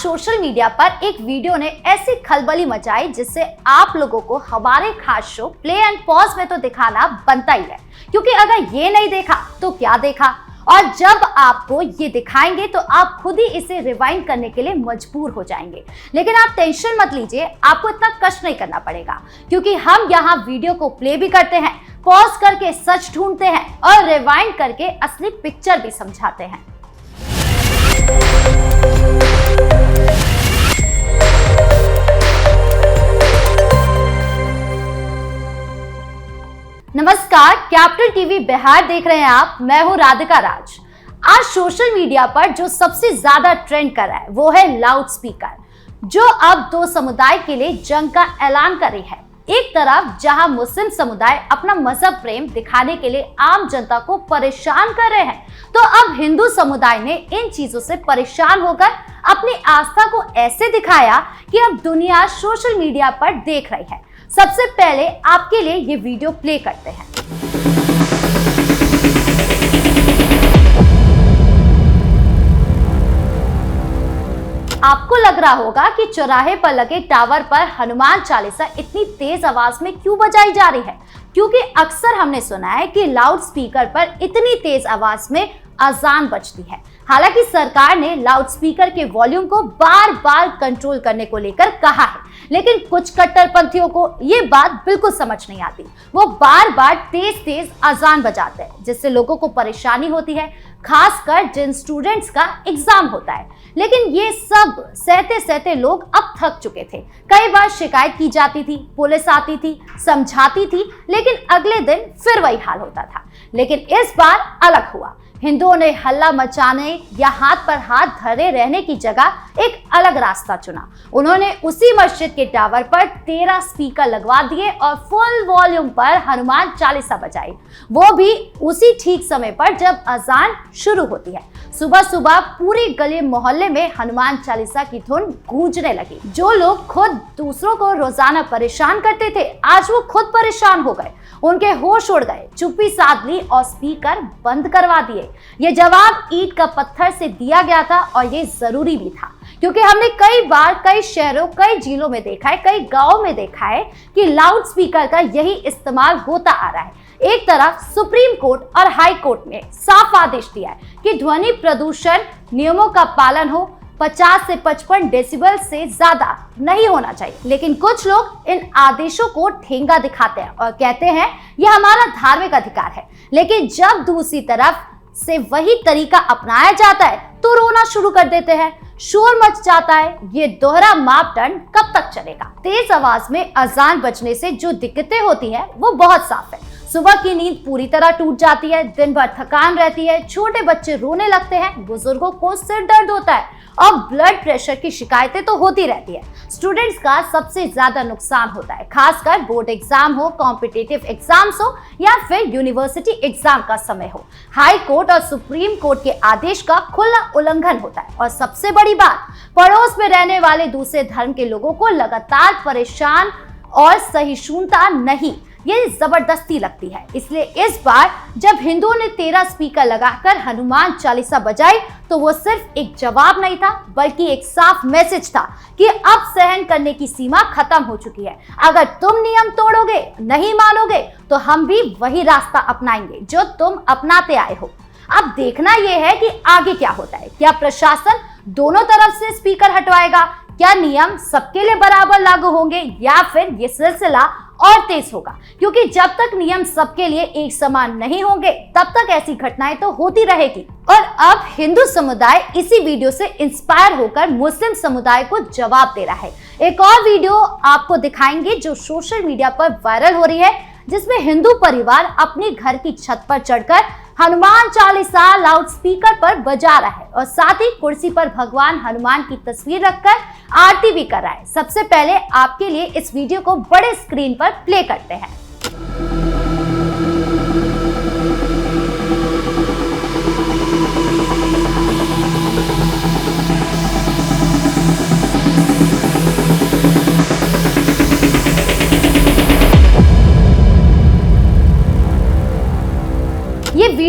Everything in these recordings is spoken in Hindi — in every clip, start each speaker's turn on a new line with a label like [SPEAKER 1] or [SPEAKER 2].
[SPEAKER 1] सोशल मीडिया पर एक वीडियो ने ऐसी खलबली मचाई जिससे आप लोगों को हमारे खास शो प्ले एंड पॉज में तो दिखाना बनता ही है, क्योंकि अगर ये नहीं देखा तो क्या देखा। और जब आपको ये दिखाएंगे तो आप खुद ही इसे रिवाइंड करने के लिए मजबूर हो जाएंगे। लेकिन आप टेंशन मत लीजिए, आपको इतना कष्ट नहीं करना पड़ेगा, क्योंकि हम यहाँ वीडियो को प्ले भी करते हैं, पॉज करके सच ढूंढते हैं और रिवाइंड करके असली पिक्चर भी समझाते हैं। नमस्कार, कैपिटल टीवी बिहार देख रहे हैं आप। मैं हूं राधिका राज। आज सोशल मीडिया पर जो सबसे ज्यादा ट्रेंड कर रहा है वो है लाउड स्पीकर, जो अब दो समुदाय के लिए जंग का ऐलान कर रही है। एक तरफ जहां मुस्लिम समुदाय अपना मजहब प्रेम दिखाने के लिए आम जनता को परेशान कर रहे हैं, तो अब हिंदू समुदाय ने इन चीजों से परेशान होकर अपनी आस्था को ऐसे दिखाया कि अब दुनिया सोशल मीडिया पर देख रही है। सबसे पहले आपके लिए ये वीडियो प्ले करते हैं। आपको लग रहा होगा कि चौराहे पर लगे टावर पर हनुमान चालीसा इतनी तेज आवाज में क्यों बजाई जा रही है, क्योंकि अक्सर हमने सुना है कि लाउड स्पीकर पर इतनी तेज आवाज में अजान बजती है। हालांकि सरकार ने लाउड स्पीकर के वॉल्यूम को बार बार कंट्रोल करने को लेकर कहा है, लेकिन कुछ कट्टरपंथियों को ये बात बिल्कुल समझ नहीं आती। वो बार बार तेज तेज अजान बजाते हैं, जिससे लोगों को परेशानी होती है, खासकर जिन स्टूडेंट्स का एग्जाम होता है। लेकिन ये सब सहते सहते लोग अब थक चुके थे। कई बार शिकायत की जाती थी, पुलिस आती थी, समझाती थी, लेकिन अगले दिन फिर वही हाल होता था। लेकिन इस बार अलग हुआ। हिंदुओं ने हल्ला मचाने या हाथ पर हाथ धरे रहने की जगह एक अलग रास्ता चुना। उन्होंने उसी मस्जिद के टावर पर 13 स्पीकर लगवा दिए और फुल वॉल्यूम पर हनुमान चालीसा बजाई, वो भी उसी ठीक समय पर जब अजान शुरू होती है। सुबह सुबह पूरी गली मोहल्ले में हनुमान चालीसा की धुन गूंजने लगी। जो लोग खुद दूसरों को रोजाना परेशान करते थे, आज वो खुद परेशान हो गए। उनके होश उड़ गए, चुप्पी साध ली और स्पीकर बंद करवा दिए। ये जवाब ईंट का पत्थर से दिया गया था और ये जरूरी भी था, क्योंकि हमने कई बार कई शहरों, कई जिलों में देखा है, कई गांवों में देखा है कि लाउड स्पीकर का यही इस्तेमाल होता आ रहा है। एक तरफ सुप्रीम कोर्ट और हाई कोर्ट ने साफ आदेश दिया है कि ध्वनि प्रदूषण नियमों का पालन हो, 50 से 55 डेसिबल से ज्यादा नहीं होना चाहिए। लेकिन कुछ लोग इन आदेशों को ठेंगा दिखाते हैं और कहते हैं यह हमारा धार्मिक अधिकार है। लेकिन जब दूसरी तरफ से वही तरीका अपनाया जाता है तो रोना शुरू कर देते हैं, शोर मच जाता है। ये दोहरा मापदंड कब तक चलेगा? तेज आवाज में अजान बजने से जो दिक्कतें होती हैं वो बहुत साफ है। सुबह की नींद पूरी तरह टूट जाती है, दिन भर थकान रहती है, छोटे बच्चे रोने लगते हैं, बुजुर्गों को सिर दर्द होता है और ब्लड प्रेशर की शिकायतें तो होती रहती है। स्टूडेंट्स का सबसे ज्यादा नुकसान होता है, खासकर बोर्ड एग्जाम हो, कॉम्पिटिटिव एग्जाम्स हो या फिर यूनिवर्सिटी एग्जाम का समय हो। हाई कोर्ट और सुप्रीम कोर्ट के आदेश का खुला उल्लंघन होता है। और सबसे बड़ी बात, पड़ोस में रहने वाले दूसरे धर्म के लोगों को लगातार परेशान और सहिष्णुता नहीं, ये जबरदस्ती लगती है। इसलिए इस बार जब हिंदुओं ने 13 स्पीकर लगाकर हनुमान चालीसा बजाई तो वो सिर्फ एक जवाब नहीं था, बल्कि एक साफ मैसेज था कि अब सहन करने की सीमा खत्म हो चुकी है। अगर तुम नियम तोड़ोगे, नहीं मानोगे, तो हम भी वही रास्ता अपनाएंगे जो तुम अपनाते आए हो। अब देखना यह है कि आगे क्या होता है। क्या प्रशासन दोनों तरफ से स्पीकर हटवाएगा? क्या नियम सबके लिए बराबर लागू होंगे या फिर ये सिलसिला और तेज होगा? क्योंकि जब तक नियम सबके लिए एक समान नहीं होंगे तब तक ऐसी घटनाएं तो होती रहेगी। और अब हिंदू समुदाय इसी वीडियो से इंस्पायर होकर मुस्लिम समुदाय को जवाब दे रहा है। एक और वीडियो आपको दिखाएंगे जो सोशल मीडिया पर वायरल हो रही है, जिसमें हिंदू परिवार अपने घर की छत पर चढ़कर हनुमान चालीसा लाउड स्पीकर पर बजा रहा है और साथ ही कुर्सी पर भगवान हनुमान की तस्वीर रखकर आरती भी कर रहा है। सबसे पहले आपके लिए इस वीडियो को बड़े स्क्रीन पर प्ले करते हैं।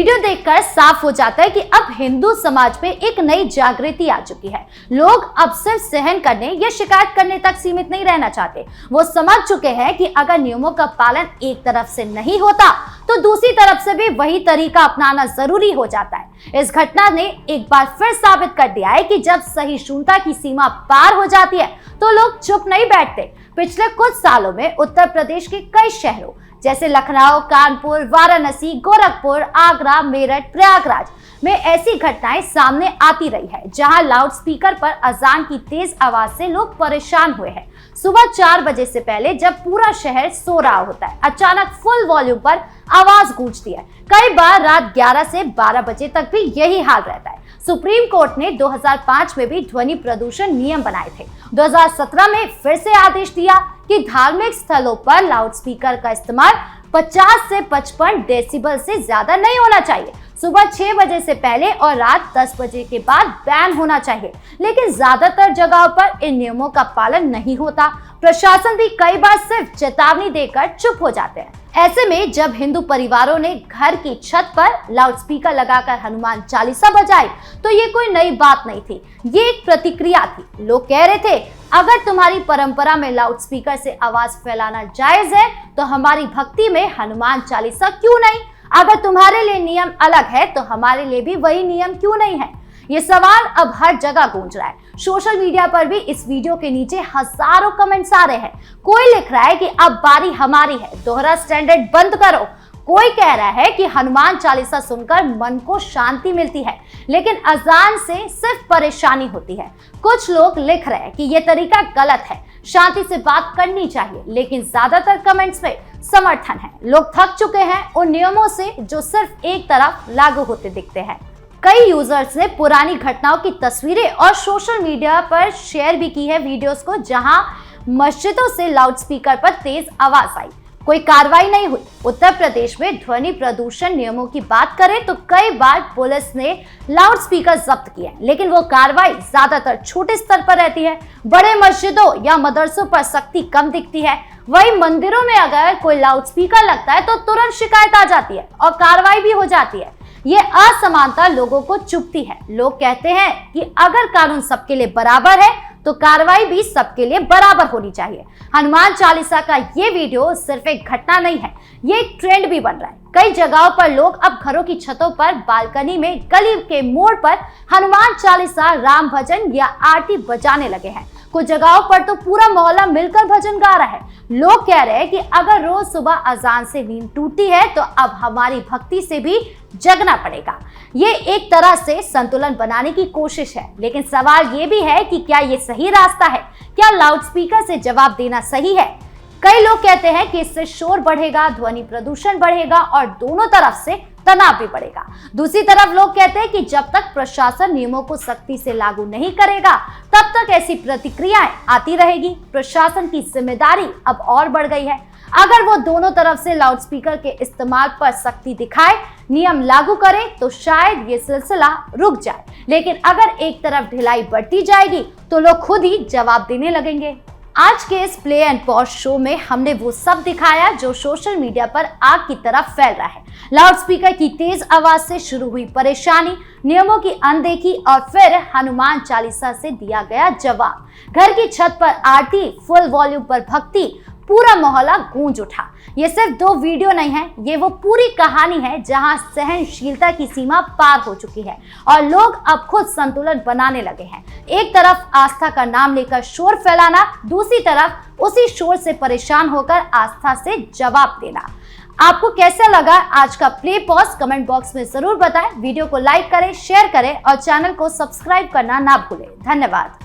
[SPEAKER 1] वीडियो देखकर साफ हो जाता है कि अब हिंदू समाज में एक नई जागृति आ चुकी है। लोग अब सिर्फ सहन करने या शिकायत करने तक सीमित नहीं रहना चाहते। वो समझ चुके हैं कि अगर नियमों का पालन एक तरफ से नहीं होता तो दूसरी तरफ से भी वही तरीका अपनाना जरूरी हो जाता है। इस घटना ने एक बार फिर साबित कर दिया है कि जब सहिष्णुता की सीमा पार हो जाती है तो लोग चुप नहीं बैठते। पिछले कुछ सालों में उत्तर प्रदेश के कई शहरों जैसे लखनऊ, कानपुर, वाराणसी, गोरखपुर, आगरा, मेरठ, प्रयागराज में ऐसी घटनाएं सामने आती रही है जहां लाउडस्पीकर पर अजान की तेज आवाज से लोग परेशान हुए हैं। सुबह 4 बजे से पहले जब पूरा शहर सो रहा होता है, अचानक फुल वॉल्यूम पर आवाज गूंजती है। कई बार रात 11 से 12 बजे तक भी यही हाल रहता है। सुप्रीम कोर्ट ने 2005 में भी ध्वनि प्रदूषण नियम बनाए थे। 2017 में फिर से आदेश दिया कि धार्मिक स्थलों पर लाउडस्पीकर का इस्तेमाल 50 से 55 डेसिबल से ज्यादा नहीं होना चाहिए। सुबह 6 बजे से पहले और रात 10 बजे के बाद बैन होना चाहिए, लेकिन ज्यादातर जगहों पर इन नियमों का पालन नहीं होता। प्रशासन भी कई बार सिर्फ चेतावनी देकर चुप हो जाते हैं। ऐसे में जब हिंदू परिवारों ने घर की छत पर लाउडस्पीकर लगाकर हनुमान चालीसा बजाई तो ये कोई नई बात नहीं थी, ये एक प्रतिक्रिया थी। लोग कह रहे थे अगर तुम्हारी परंपरा में लाउडस्पीकर से आवाज फैलाना जायज है तो हमारी भक्ति में हनुमान चालीसा क्यों नहीं? अगर तुम्हारे लिए नियम अलग है तो हमारे लिए भी वही नियम क्यों नहीं है? ये सवाल अब हर जगह गूंज रहा है। सोशल मीडिया पर भी इस वीडियो के नीचे हजारों कमेंट्स आ रहे हैं। कोई लिख रहा है कि अब बारी हमारी है, दोहरा स्टैंडर्ड बंद करो। कोई कह रहा है कि हनुमान चालीसा सुनकर मन को शांति मिलती है, लेकिन अजान से सिर्फ परेशानी होती है। कुछ लोग लिख रहे हैं कि यह तरीका गलत है, शांति से बात करनी चाहिए, लेकिन ज्यादातर कमेंट्स में समर्थन है। लोग थक चुके हैं उन नियमों से जो सिर्फ एक तरफ लागू होते दिखते हैं। कई यूजर्स ने पुरानी घटनाओं की तस्वीरें और सोशल मीडिया पर शेयर भी की है वीडियोस को, जहां मस्जिदों से लाउडस्पीकर पर तेज आवाज आई। कोई कार्रवाई नहीं हुई। उत्तर प्रदेश में ध्वनि प्रदूषण नियमों की बात करें तो कई बार पुलिस ने लाउडस्पीकर जब्त किए, लेकिन वो कार्रवाई ज्यादातर छोटे स्तर पर रहती है। बड़े मस्जिदों या मदरसों पर सख्ती कम दिखती है। वही मंदिरों में अगर कोई लाउडस्पीकर लगता है तो तुरंत शिकायत आ जाती है और कार्रवाई भी हो जाती है। ये असमानता लोगों को चुभती है। लोग कहते हैं कि अगर कानून सबके लिए बराबर है तो कार्रवाई भी सबके लिए बराबर होनी चाहिए। हनुमान चालीसा का ये वीडियो सिर्फ एक घटना नहीं है, ये एक ट्रेंड भी बन रहा है। कई जगहों पर लोग अब घरों की छतों पर, बालकनी में, गली के मोड़ पर हनुमान चालीसा, राम भजन या आरती बजाने लगे हैं। कुछ जगहों पर तो पूरा मोहल्ला मिलकर भजन गा रहा है। लोग कह रहे हैं कि अगर रोज सुबह अजान से नींद टूटी है तो अब हमारी भक्ति से भी जगना पड़ेगा। ये एक तरह से संतुलन बनाने की कोशिश है, लेकिन सवाल ये भी है कि क्या ये सही रास्ता है? क्या लाउडस्पीकर से जवाब देना सही है? कई लोग कहते हैं कि इससे शोर बढ़ेगा, ध्वनि प्रदूषण बढ़ेगा और दोनों तरफ से तनाव भी बढ़ेगा। दूसरी तरफ लोग कहते हैं कि जब तक प्रशासन नियमों को सख्ती से लागू नहीं करेगा तब तक ऐसी प्रतिक्रियाएं आती रहेगी। प्रशासन की जिम्मेदारी अब और बढ़ गई है। अगर वो दोनों तरफ से लाउडस्पीकर के इस्तेमाल पर सख्ती दिखाए, नियम लागू करे तो शायद ये सिलसिला रुक जाए, लेकिन अगर एक तरफ ढिलाई बढ़ती जाएगी तो लोग खुद ही जवाब देने लगेंगे। आज के इस प्ले एंड पॉज शो में हमने वो सब दिखाया जो सोशल मीडिया पर आग की तरह फैल रहा है। लाउडस्पीकर की तेज आवाज से शुरू हुई परेशानी, नियमों की अनदेखी और फिर हनुमान चालीसा से दिया गया जवाब। घर की छत पर आरती, फुल वॉल्यूम पर भक्ति, पूरा मोहल्ला गूंज उठा। ये सिर्फ 2 वीडियो नहीं है, ये वो पूरी कहानी है जहां सहनशीलता की सीमा पार हो चुकी है और लोग अब खुद संतुलन बनाने लगे हैं। एक तरफ आस्था का नाम लेकर शोर फैलाना, दूसरी तरफ उसी शोर से परेशान होकर आस्था से जवाब देना। आपको कैसा लगा आज का प्ले पॉज? कमेंट बॉक्स में जरूर बताएं। वीडियो को लाइक करें, शेयर करें और चैनल को सब्सक्राइब करना ना भूलें। धन्यवाद।